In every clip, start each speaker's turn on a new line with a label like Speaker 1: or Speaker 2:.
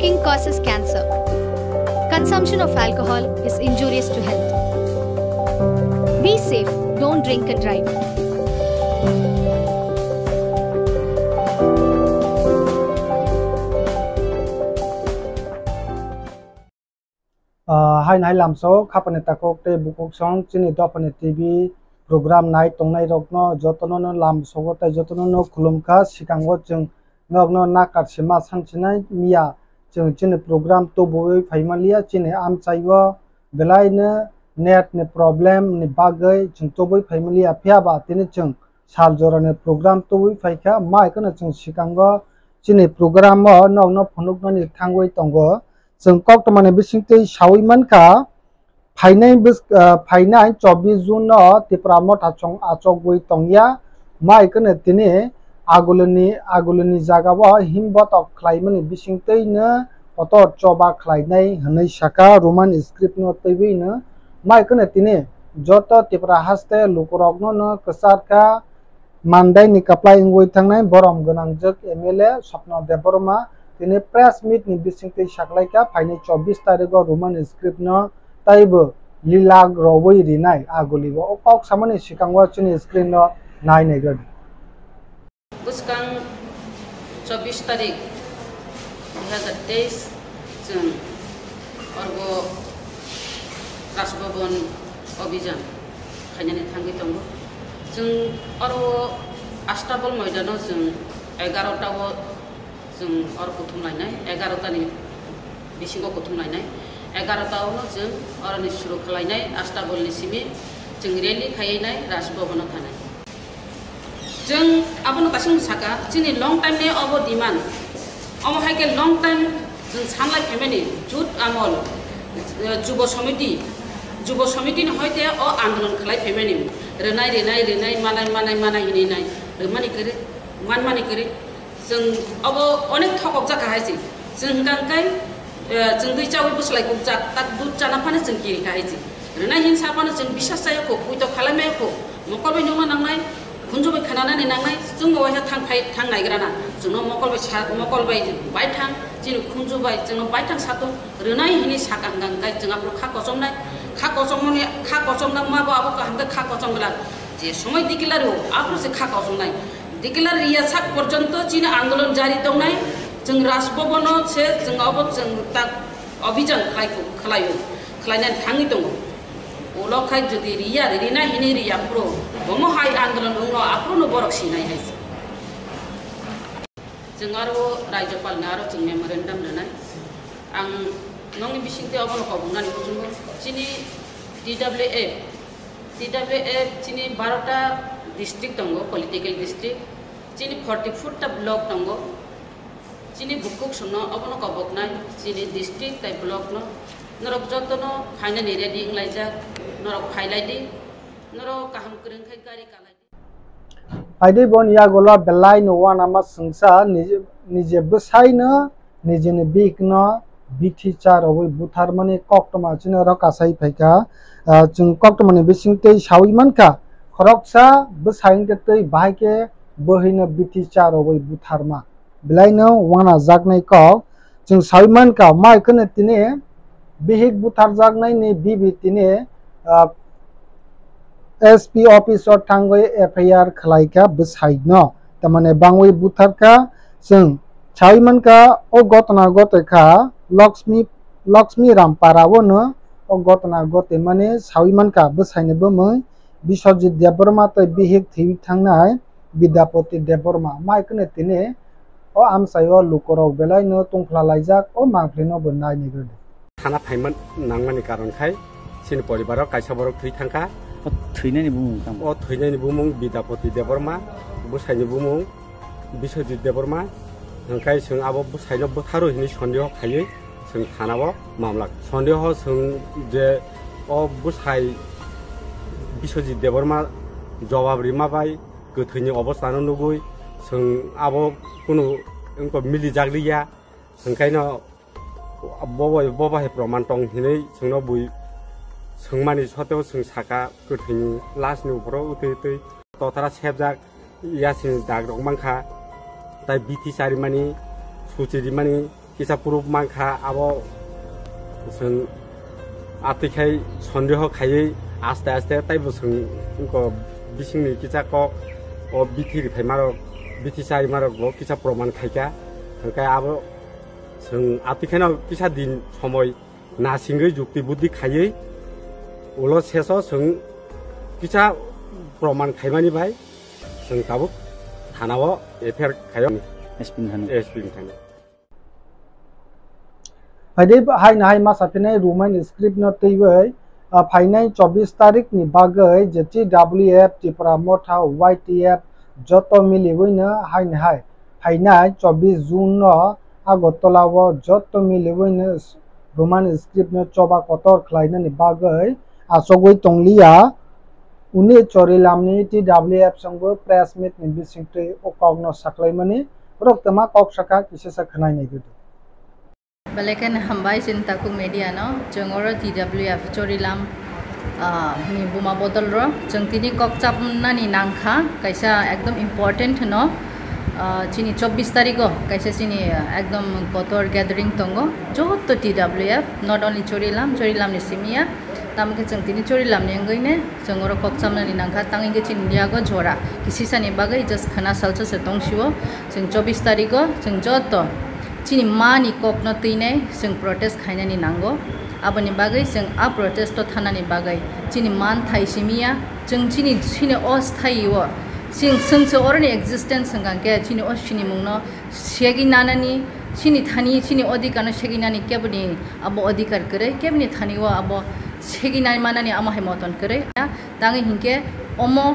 Speaker 1: Smoking causes cancer. Consumption of alcohol is injurious to health. Be safe, don't drink and drive.
Speaker 2: Hai nai lam so khapane takok te bukok song chini DOPHANI TV program nai tongnai rokno jotono no lam so ta jotono no khulumkha sikango chung nogno nakat sima sanchinai miya chung chini program to boi phaimalia chini am chaiwo belai ne net ne problem ne bagai chung to boi phaimalia phiaba tini chung sal jora ne program to boi phaikha mai kana chung sikango chini program mo nogno phunukno ni thangoi tongo जों कक्टमाने बिसिंगते सावैमानखा फाइनाय 24 जून तिप्रामो थाचंग आचगबै तंगिया माइकने तिनि आगुलनि जागाबो हिमबतक खलाइमानि बिसिंतैनो फट चबा खलाइनाय हनै साका Roman script no तैबैनो माइकने तिनि जत तिप्रा हास्ते लुकरगनो न कसारका मानदायनि काप्लाय इंगै थांनाय बरम गोनांजक MLA स्वप्न देबरमा तिने प्रेस मीट नि बिसिंगते साखलायका फाइने 24 तारिखो रोमान स्क्रिप्ट न ताइबो लीला ग्रबै रिनाय आगुलिबो अकक सामानि सिकांवा चिनि स्क्रिन न नायनायगोन
Speaker 3: बुसकां 24 तारिख 2023 जों अर्गो राजभवन अभियान खायनानै थांगै दङ जों आरो आस्ताबल मैदानाव जों 11टाव जों और कुथुमलायनाय 11टानि बिसिङाव कुथुमलायनाय 11टावनो जों अरनि सुरु खालायनाय आस्ताबलनि सिमि जों रेलि खायनाय राजभवनाव थानाय जों आबनो गासिबो साका जोंनि लं टाइम ने अब डिमान्ड अब हायके लं टाइम जों सानलाय फेमिलि जुट आमल जुब समिति हयते अ आन्दोलन खालाय फेमिलि रेनाय मानाय हिनाय मानि करे जों अब अनेक थकक जाखा हायसि जों गांकाय जों दै चावल बुसलायखौ जाक दुध जाना फानो जों गिरिखा हायसि रेनाय हिंसापानो जों बिसास जायखौ उइथ खालामनायखौ मकलबाय नुमा नांनाय खुनजुबाय खानानै नांनाय जों बहाय थां नायग्राना जोंनो मकलबाय बाय थां जिनु खुनजुबाय जोंनो बाय थां सातो रेनाय हिनि साकां गांकाय जों आपरो खा कसमना माबो आबो हांगा खा कसमला जे समय दिकिलारो आपरो से खा कसमनाय दिकिलार रियासाक पर्यंत चीन आंदोलन जारी दंनाय जों राजभवन से जों अब जों ता अभियान खालायनानै थाङै दङ उलखाय जुदि रिना हिनि रिया प्रो बम हाय आंदोलन उनो आप्रोनो बरक सिनाय हाय जों आरो राज्यपालनो आरो जों मेमोरेन्डाम होनाय आं नंनि बिसिंते अबनखौ बुंनानै बुङो चिनि DWF चिनि 12टा डिस्ट्रिक्ट दङ पॉलिटिकल डिस्ट्रिक्ट चिनि 44टा ब्लॉक दङ चिनि बुकुक सुनो अबनो कबकनाय चिनि डिस्ट्रिक्ट ताइ ब्लॉक न नरक जतनो फाइनालि रेडी इंलाइजा नरक फाइलाइदि नरक काहाम करंखाय गारि कालाइदि
Speaker 2: आइदे बन या गोला बेलाय नवा नामा संसा निजे बसायनो निजेने बिकनो बिथि चार अबै बुथारमाने कक्टमा चिनो रकासाय फाइका जों कक्टमाने बिसिंते साविमानका खरकसा बसायनके तै बाहायके बोहिनो बिथि चार अबै बुथारमा बेलायनो वाना जागनाय कक जों साविमानका माइकने तिने बिहिक बुथार जागनाय नि बिबि तिने SP ऑफिस थांगै FIR खलायका बसायनो तमाने बांगै बुथारका जों साविमानका ओ गतना गतेखा लक्ष्मी रामपारावनो ओ गतना गते माने साविमानका बसायनोबो मै बिश्वजित देबबर्मा तै बिहिक थि थांनाय विद्यापति देबबर्मा माइकने तिने ओ आमसायो लुकरक बेलायनो तंफ्ला लायजाक ओ मांफ्लिनो बनाय निगोद
Speaker 4: थाना फाइमन नांमानि कारणखाय सिन परिबाराव कायसाबरक थै थांका
Speaker 5: थैनायनि
Speaker 4: बुमुं विद्यापति देबबर्मा बसायनो बुमुं बिश्वजित देबबर्मा ओंखाय जों आबो बसायनो बोथारो हिनि सन्देह खायै जों थानाबो मामला सन्देह जों जे ओ बसाय बिश्वजित देबबर्मा जवाब रिमाबाय गोथैनि अबस्थानो नुगै जों आबो कुनु इनको मिलि जागलिया ओंखायनो बबाय प्रमाण दं हिनै जोंनो बुइ सोंमानि सतेव जों साका गोथैनि लासनि उपराव उतै तथारा सेबजाक यासिन दागरक मांखा ताइ बिथि सारिमानि सुचिरिमानि किसा प्रुफ मांखा आबो जों आतिखाय सन्देह खायै आस्ते आस्ते ताइबो जों इनको बिसिंनि किसा क ओ बिथिर फाइमारो बिथिसाय मारो किसा प्रमाण खायका ओंखाय आबो जों आतिखायनो किसा दिन समय नासिंगै जुक्ति बुद्धि खायै उलो सेसो जों किसा प्रमाण खायमानि भाई जों दाबो थानाव एफेर खायो एसपिन थानो
Speaker 2: फाइदे हाय नाय मासाफिनै रुमाइन स्क्रिप्ट न तैबै फाइनाय 24 तारिख नि बागै जेति डब्ल्यूएफ त्रिपुरा मथा वाईटीएफ जत मिलिबैनो हाय नाय फाइनाय 24 जून न आगरतलाव जत मिलिबैनो रुमाइन स्क्रिप्ट न चबा कतर खलायनानि बागै आसगै तंलिया उनि चोरिलामनि टीडब्ल्यूएफ संबो प्रेस मीट नि बिसिंथै अकगनो साख्लायमानि रक्तमा कक्सका किसेसा खनायनाय गदि
Speaker 5: Balikan hambai cinta ku media no jengoro TWF Chorilam ni buma bodol ro jeng tini kokchap nani nangkha kaisa ekdom important no chini 24 tariko kaisa chini ekdom kotor gathering tongo joto TWF not only Chorilam ni simia tamke jeng tini Chorilam ni ngoine jengoro kokchap nani nangkha tangi ge chin dia go jora kisisa ni bagai just khana salcha se tongsiwo jeng 24 tariko jeng joto chini mani kokno tine sing protest khainani nango aboni bagai sing a protest to thanani bagai chini man thai simia jeng chini os thaiwo sing orni existence sanga ke chini os chini mungno shegi nanani chini thani chini odikano shegi nani kebni abo odikar kare kebni thaniwo abo shegi nani manani ama hemoton kare tangi hinke omo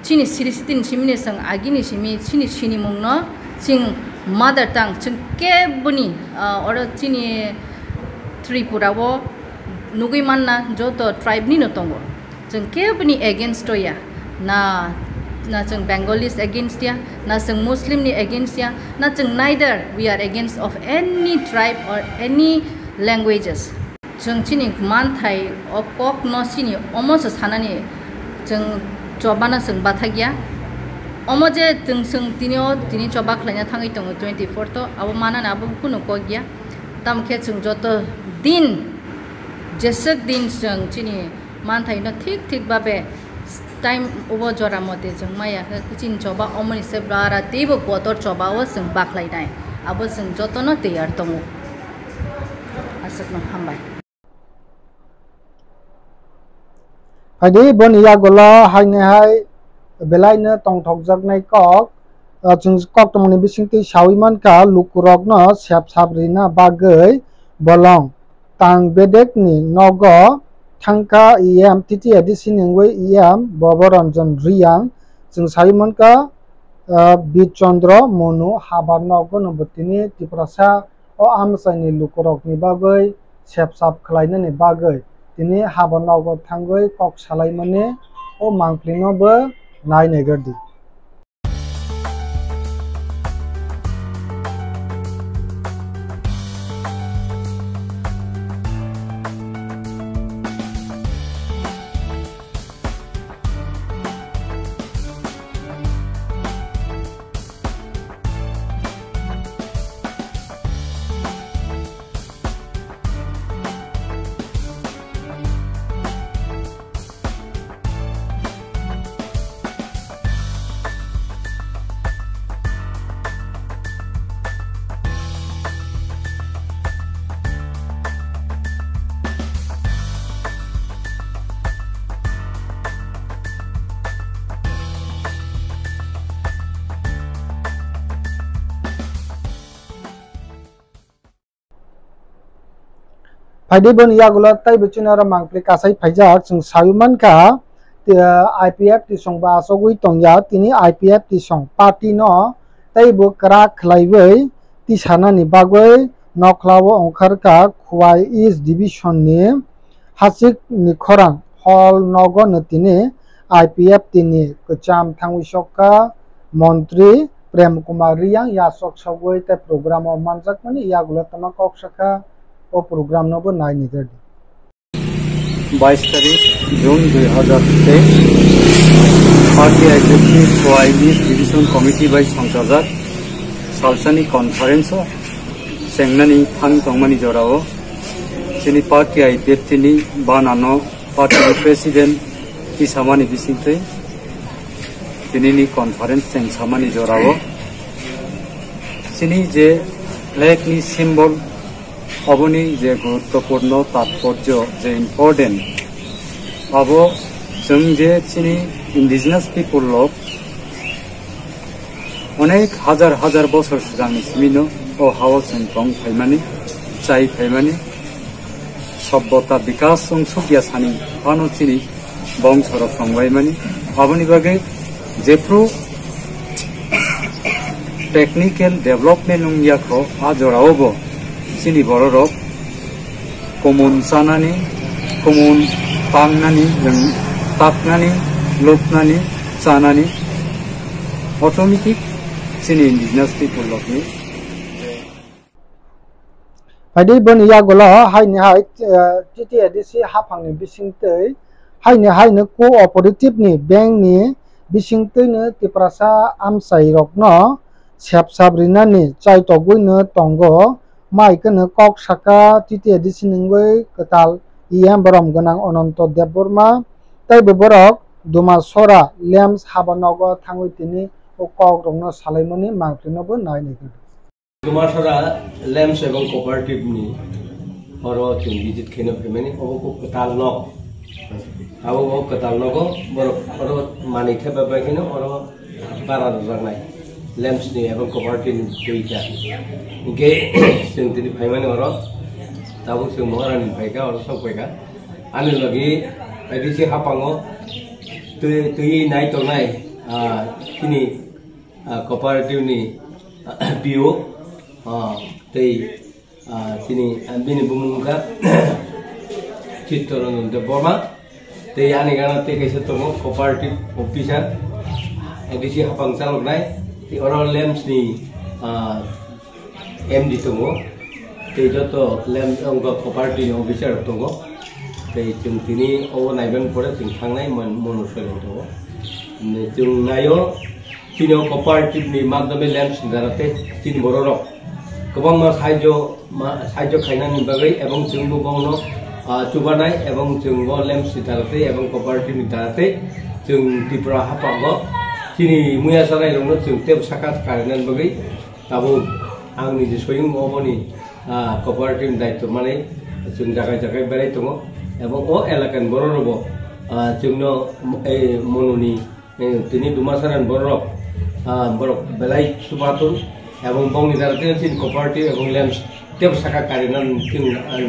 Speaker 5: chini sirisitin simini sang agini simi chini mungno sing mother tongue chung kebuni or chini Tripura wo nugui manna joto tribe ni no tongo chung kebuni against ya na chung Bengalis against ya na chung Muslim ni against ya na chung neither we are against of any tribe or any languages chung chini man thai okok no chini almost sanani chung chobana chung bathagya omoje tungsung tini coba klanya thangi tong 24 to abo mana na abo kuno ko gya tam khe chung joto din jesak din chung chini man thai no thik babe time obo jora mote chung maya chin coba omoni se blara tebo kotor coba o chung baklai nai abo chung joto no tayar tongo asat no hambai
Speaker 2: adi bon ya gola hay ne hay बेलायनो तंथकजाकनाय कक जों कक तमनि बिसिंथि साविमानका लुकुरकनो सेबसाबरिना बागै बलं तां बेदेकनि नग थांका इएम तिति एडिसिनिंगै इएम बबरंजन रियां जों साविमानका बिचन्द्र मनु हाबा नग नबतिनि त्रिपुरासा ओ आमसायनि लुकुरकनि बागै सेबसाब खलायनानि बागै तिनि हाबा नग थांगै कक सालायमानि ओ मांक्लिनोबो नाय नेगरदी फाइदेबन यागुला ताइ बचिनारा मांगप्ले कासाइ फाइजाक जों सायुमानका आईपीएफ तिसं बा सगुइ तंया तिनि आईपीएफ तिसं पार्टी न ताइबो करा खलाइबै तिसानानि बागै नखलाव अंखारका खुवाइ ईस्ट डिविजन नि हासिक निखरां हल नग नतिनि आईपीएफ तिनि कचाम थांविसका मंत्री प्रेम कुमार रियां यासक सगुइ ते प्रोग्राम मानजाक माने यागुला तमा कक्सका ओ प्रोग्राम नबो नाय निगरदी
Speaker 6: 22 तारीख जून 2023 पार्टी एग्जीक्यूटिव कोआइलिस डिविजन कमिटी बाय संचालक सालसानी conference Sengnani Hang Tongmani Jorao, Sini Party I Destiny Banano, Party President Isamani Vicente, Sinini Conference Seng Samani Jorao, Sini Je Lekni symbol Aboni Je Gurutopurno Tatporjo Je important Abo Sung Je Sini indigenous people of অনেক হাজার হাজার বছর সিগাংনি Cimino ও হাওয়া চং ফাইমানি চাই ফাইমানি সভ্যতা বিকাশ চং Sukia Sunny Fanon চিনি বংশর সংবাইমানি আবনি বাগে যেপ্রু টেকনিক্যাল ডেভেলপমেন্ট উংয়াখো আজরাওবো চিনি বড়রক কমন চানানি কমন পাংনানি जों ताकनानि लोकनानि चानानि automatic sini indigenous people of me
Speaker 2: Padi bon ya gola hai ni hai titi edisi hapang ni bisingtei hai ni cooperative ni bank ni bisingtei ne tiprasa amsai rokno sep sabrina ni chai togui ne tongo mai ke ne kok saka titi edisi ningoi ketal iam borom ganang ononto deborma tai beborok duma sora lems habanogo thangoi tini o kok rongno salaimoni mangtrinobo nai ni
Speaker 7: Dumasora lamps এবং cooperative ni oro chung visit kheno phemeni obo katal no abo katal no go oro mani theba ba kheno oro bara rangnai lamps ni এবং cooperative duita ge chung tini phaimani oro tabu chung moharani phaika oro sok phaika ani lagi edisi hapango tui nai to nai kini cooperative ni bio tei sini bini bumungka Cittoron de Boma tei ani gana tei kaisa tomo cooperative officer edisi hapang salok nai tei oro lamps ni MD tomo tei joto lamps ongko cooperative officer tomo tei chung tini obo naiben pore chung thangnai monusoi tomo chung nayo sini cooperative ni madome lamps darate sini bororok गोबां साहाय्य खायनायनि बागै एबं जोंबो गावनो चुबानाय एबं जोंबो limbs दाराते एबं cooperative दाराते जों त्रिपुरा हापागो तिनि मुया जानाय रंनो जों टेप साखा खारनायनि बागै दाबो आंनि जे सयं अबनि कोऑपरेटिव दायित्व माने जों जागाय बेराय दङ एबं अ एलाकानि बररबो जोंनो ए मननि तिनि दुमासारान बररब बेलाय सुबातुन এবং বংনি দারাতে চিন কোঅপারেটিভ এবং ল্যাম্পস টেপ সাকা কারিনান চিন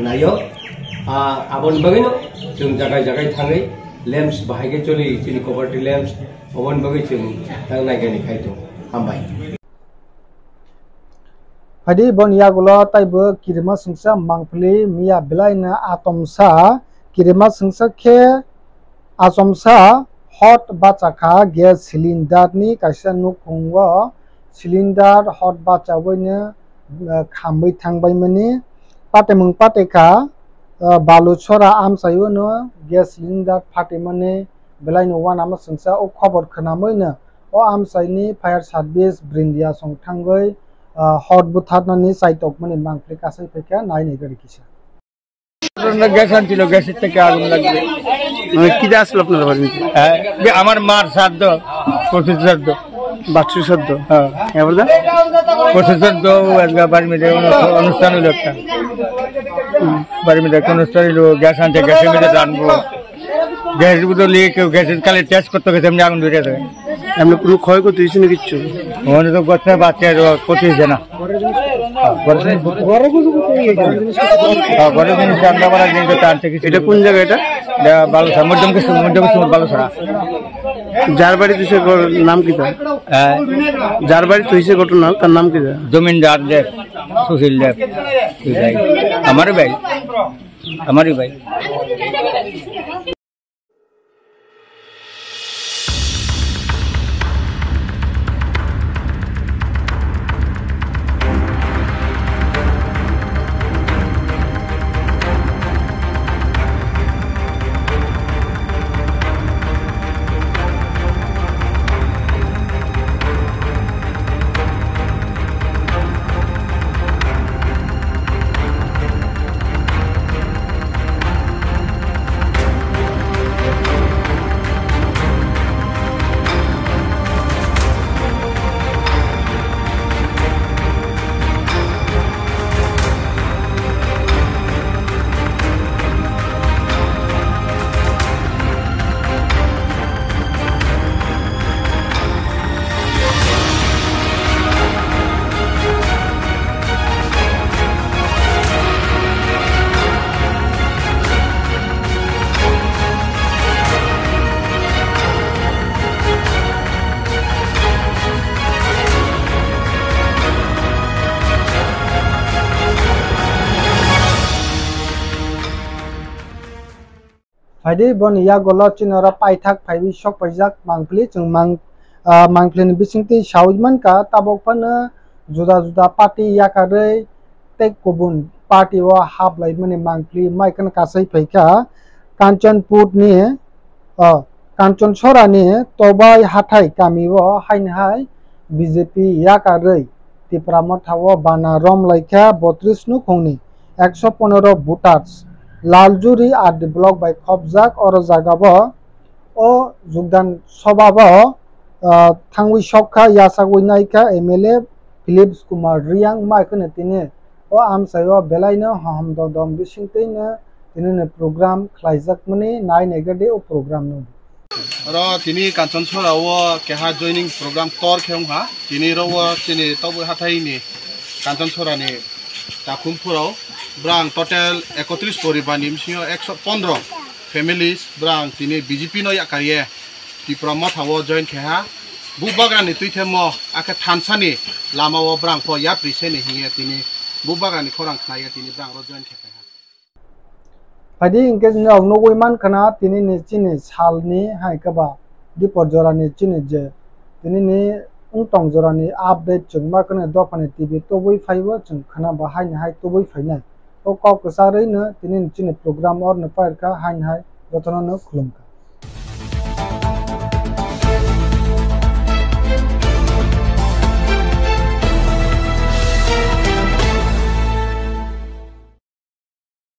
Speaker 7: নাयो আবন বাগैनो जों जागाय थाङै ল্যাম্পস बाहायगे चलि चिन कोঅपारेटिभ ল্যাম্পস अबन बागै जों तां नायगानि खायतो हामबाय
Speaker 2: Padi bon ya gola taibo kirima singsa mangpli miya belaina atomsa kirima singsa ke asomsa hot bachaka gas cylinder ni kaisa nukungwa cylinder hot bacha boyne khambai thangbai mani patemung pateka balu chora amsayo no gas cylinder phate mane belaino wan ama singsa o khobor khnamoina o amsaini fire service brindia song thangoi hot buthatnani saitok mani mangpli kasai peka nai nei gari kisa
Speaker 8: gas আনছিল গ্যাসের থেকে আগুন লাগবে কি আসলো আপনার আমার মার শ্রাদ্ধ পশুর শ্রাদ্ধ বাচ্চুর শ্রাদ্ধ হ্যাঁ এবার পশুর শ্রাদ্ধ বাড়ির মধ্যে অনুষ্ঠান হইল একটা বাড়ির মধ্যে একটা অনুষ্ঠান হইল গ্যাস আনছে গ্যাসের মধ্যে রানবো গ্যাসের বদলে কেউ গ্যাসের কালে টেস্ট করতে গেছে এমনি আগুন ধরে যায় এমনি কোনো ক্ষয়ক্ষতি হয়েছে না কিচ্ছু ওখানে তো গচ্ছা বাচ্চা ক্ষতি হয়েছে না এটা কোন জায়গা এটা বালুসা মধ্যম কুসুম বালুসরা যার বাড়ি তুই নাম কি যার বাড়ি তুই ঘটনা তার নাম কি জমিনদার দেব সুশীল দেব আমারই ভাই
Speaker 2: Fadi bon ya golo chinora paithak phaibi sok paijak mangpli chung mangpli ni bisingti shaujman ka tabok phana juda juda party yakarei tek kubun party wa hap laimani mangpli maikan kasai phaika Kanchanpur ni Kanchan Sora ni tobai hathai kami wo hainhai BJP yakarei Tipramot hawo bana rom laikha 32 nu khongni 115 voters Laljuri at the block by Khobjak or Zagabo o Jugdan Sobabo Tangwi Shokha Yasagwi Naika MLA Philips Kumar Riang Maikanatine o Amsayo Belaina Hamdodom Bishingtina in a program Klaizak Money 9 Egade o program no.
Speaker 9: Ro tini Kanchan Sora wo keha joining program tor kheong ha tini ro wo tini tobu hathai ni Kanchan Sora ni Takumpuro brang total 31 poribar nimsio 115 families brang tini BJP no yakariye Tipramot hawo join kheha bubagan ni tuithemo aka thansani lama wo brang po ya prise ni hiye tini bubagan ni khorang khnaiye tini brang ro join kheha
Speaker 2: Padi ingkes ni ogno man kana tini ni chini salni hai kaba dipor jora ni chini je tini ni ungtong jora ni update chungma kana DOPHANI TV toboi phaiwa chung khana ba hai toboi phainai o kok kasarei na tini chini program or na pair ka hai jotono no khulumka